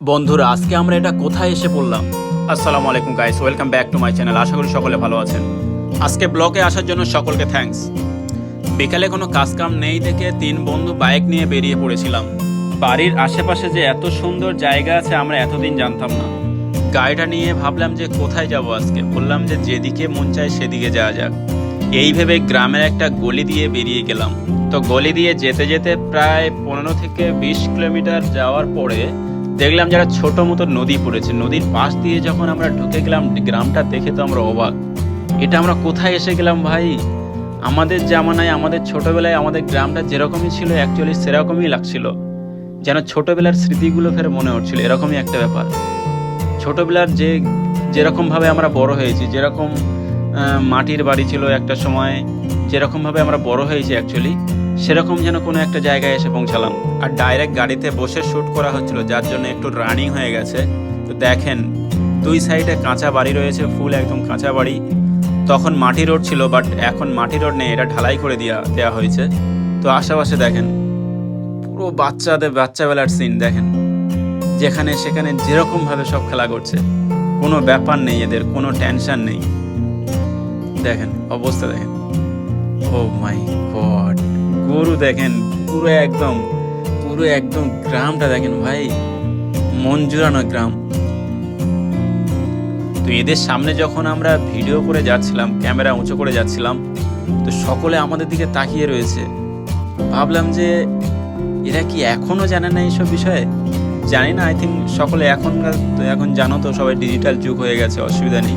বন্ধুরা আজকে আমরা এটা কোথায় এসে পড়লাম। আসসালামু আলাইকুম guys, welcome back to my channel. আশা করি সকলে ভালো আছেন। আজকে ব্লগে আসার জন্য সকলকে থ্যাঙ্কস। বিকালে কোনো কাজকাম নেই দেখে তিন বন্ধু বাইক নিয়ে বেরিয়ে পড়েছিলাম। বাড়ির আশেপাশে যে এত সুন্দর জায়গা আছে আমরা এতদিন জানতাম না। গাড়িটা নিয়ে ভাবলাম যে কোথায় যাব আজকে, বললাম যে যেদিকে মন চায় সেদিকে যাওয়া যাক। এই ভেবে গ্রামের একটা গলি দিয়ে বেরিয়ে গেলাম। তো গলি দিয়ে যেতে যেতে প্রায় 15 থেকে 20 কিলোমিটার যাওয়ার পরে দেখলাম যারা ছোট মতো নদী পড়েছে। নদীর পাশ দিয়ে যখন আমরা ঢুকে গেলাম গ্রামটা দেখে তো আমরা অবাক। এটা আমরা কোথায় এসে গেলাম ভাই। আমাদের জামানায় আমাদের ছোটবেলায় আমাদের গ্রামটা যেরকমই ছিল অ্যাকচুয়ালি সেরকমই লাগছিল, যেন ছোটবেলার স্মৃতিগুলো ফের মনে হচ্ছিল। এরকমই একটা ব্যাপার। ছোটবেলার যেরকমভাবে আমরা বড় হয়েছি, যেরকম মাটির বাড়ি ছিল একটা সময়, যেরকমভাবে আমরা বড় হয়েছি অ্যাকচুয়ালি সেরকম যেন কোনো একটা জায়গায় এসে পৌঁছালাম। আর ডাইরেক্ট গাড়িতে বসে শ্যুট করা হচ্ছিল, যার জন্য একটু রানিং হয়ে গেছে। তো দেখেন দুই সাইডে কাঁচা বাড়ি রয়েছে, ফুল একদম কাঁচা বাড়ি। তখন মাটি রোড ছিল, বাট এখন মাটি রোড নেই, এটা ঢালাই করে দেওয়া হয়েছে। তো আশেপাশে দেখেন পুরো বাচ্চাবেলার সিন দেখেন, যেখানে সেখানে যেরকমভাবে সব খেলা করছে, কোনো ব্যাপার নেই, এদের কোনো টেনশন নেই। দেখেন অবস্থা দেখেন, ও মাই গড। গরু দেখেন, পুরো একদম গ্রামটা দেখেন ভাই, মন জুড়ানো গ্রাম। তো এদের সামনে যখন আমরা ভিডিও করে যাচ্ছিলাম, ক্যামেরা উঁচু করে যাচ্ছিলাম, তো সকলে আমাদের দিকে তাকিয়ে রয়েছে। ভাবলাম যে এরা কি এখনো জানে না এইসব বিষয়ে। জানি না, আই থিঙ্ক সকলে এখন জানো তো, সবাই ডিজিটাল যুগ হয়ে গেছে, অসুবিধা নেই।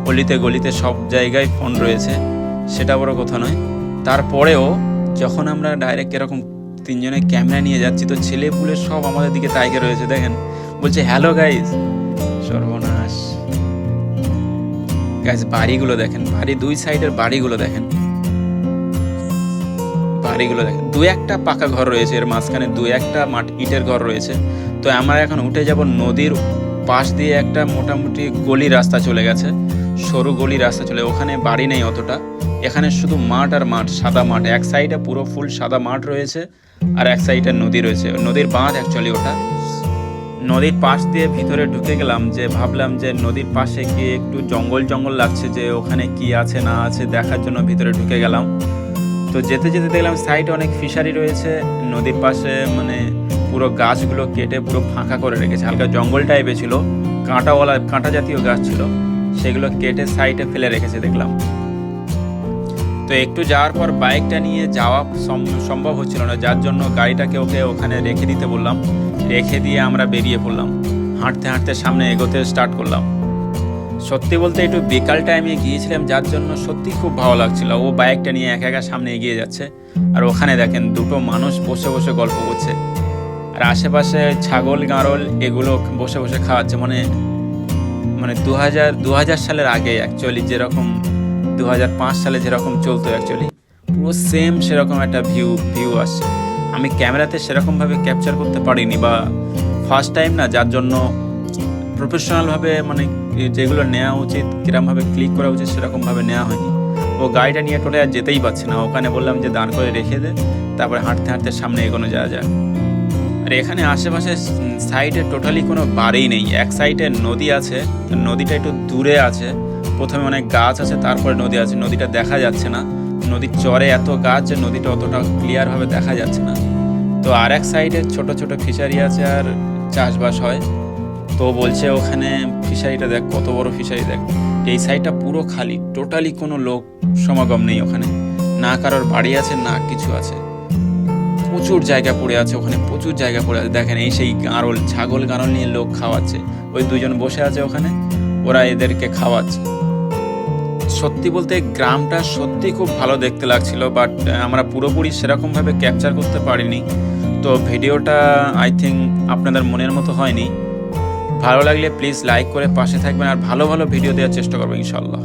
অলিতে গলিতে সব জায়গায় ফোন রয়েছে, সেটা বড় কথা নয়। তারপরেও যখন আমরা ডাইরেক্ট এরকম তিনজনে ক্যামেরা নিয়ে যাচ্ছি, তো ছেলে পুলে সব আমাদের দিকে তাকিয়ে রয়েছে। দেখেন বলছে হ্যালো গাইজ। সর্বনাশ গাইজ, বাড়িগুলো দেখেন, বাড়ি দুই সাইডের বাড়িগুলো দেখেন, দু একটা পাকা ঘর রয়েছে, এর মাঝখানে দু একটা ইটের ঘর রয়েছে। তো আমরা এখন উঠে যাব নদীর পাশ দিয়ে একটা মোটামুটি গলি রাস্তা চলে গেছে, সরু গলি রাস্তা চলে, ওখানে বাড়ি নেই অতটা। এখানে শুধু মাঠ আর মাঠ, সাদা মাঠ। এক সাইডে পুরো ফুল সাদা মাঠ রয়েছে, আর এক সাইডে নদী রয়েছে, নদীর বাঁধ অ্যাকচুয়ালি ওটা। নদীর পাশ দিয়ে ভিতরে ঢুকে গেলাম, যে ভাবলাম যে নদীর পাশে গিয়ে একটু জঙ্গল লাগছে, যে ওখানে কি আছে না আছে দেখার জন্য ভিতরে ঢুকে গেলাম। তো যেতে যেতে দেখলাম সাইডে অনেক ফিশারি রয়েছে নদীর পাশে, মানে পুরো গাছগুলো কেটে পুরো ফাঁকা করে রেখেছে, হালকা জঙ্গল টাইপে ছিল, কাঁটা জাতীয় গাছ ছিল, সেগুলো কেটে সাইডে ফেলে রেখেছে দেখলাম। তো একটু যাওয়ার পর বাইকটা নিয়ে যাওয়া সম্ভব হচ্ছিল না, যার জন্য গাড়িটাকে ওখানে রেখে দিতে বললাম। রেখে দিয়ে আমরা বেরিয়ে পড়লাম, হাঁটতে হাঁটতে সামনে এগোতে স্টার্ট করলাম। সত্যি বলতে একটু বিকাল টাইমে গিয়েছিলাম, যার জন্য সত্যি খুব ভালো লাগছিল। ও বাইকটা নিয়ে একা সামনে এগিয়ে যাচ্ছে, আর ওখানে দেখেন দুটো মানুষ বসে বসে গল্প করছে, আর আশেপাশে ছাগল গাঁড়ল এগুলো বসে বসে খাওয়াচ্ছে। মানে 2000 সালের আগে অ্যাকচুয়ালি যেরকম 2005 সালে যেরকম চলতো অ্যাকচুয়ালি পুরো সেম সেরকম একটা ভিউ আসছে। আমি ক্যামেরাতে সেরকমভাবে ক্যাপচার করতে পারিনি, বা ফার্স্ট টাইম না, যার জন্য প্রফেশনালভাবে মানে যেগুলো নেওয়া উচিত, কিরমভাবে ক্লিক করা উচিত সেরকমভাবে নেওয়া হয়নি। ও গাড়িটা নিয়ে টোটাল আর যেতেই পারছে না, ওখানে বললাম যে দাঁড় করে রেখে দে, তারপরে হাঁটতে হাঁটতে সামনে এগোনো যাওয়া যায়। আর এখানে আশেপাশে সাইডে টোটালি কোনো বাড়ি নেই। এক সাইডে নদী আছে, নদীটা একটু দূরে আছে, প্রথমে অনেক গাছ আছে, তারপরে নদী আছে। নদীটা দেখা যাচ্ছে না, নদীর চরে এত গাছ যে নদীটা অতটা ক্লিয়ারভাবে দেখা যাচ্ছে না। তো আর এক সাইডে ছোট ছোট ফিশারি আছে আর চাষবাস হয়। তো বলছে ওখানে ফিশারিটা দেখ, কত বড় ফিশারি দেখ। এই সাইডটা পুরো খালি, টোটালি কোনো লোক সমাগম নেই ওখানে, না কারোর বাড়ি আছে না কিছু আছে। প্রচুর জায়গা পড়ে আছে ওখানে, প্রচুর জায়গা পড়ে আছে। দেখেন এই সেই ছাগল গাঁড়ল নিয়ে লোক খাওয়াচ্ছে, ওই দুজন বসে আছে ওখানে, ওরা এদেরকে খাওয়াচ্ছে। সত্যি বলতে গ্রামটা সত্যি খুব ভালো দেখতে লাগছিল, বাট আমরা পুরোপুরি সেরকমভাবে ক্যাপচার করতে পারিনি। তো ভিডিওটা আই থিঙ্ক আপনাদের মনের মতো হয়নি। ভালো লাগলে প্লিজ লাইক করে পাশে থাকবেন, আর ভালো ভিডিও দেওয়ার চেষ্টা করবো ইনশাল্লাহ।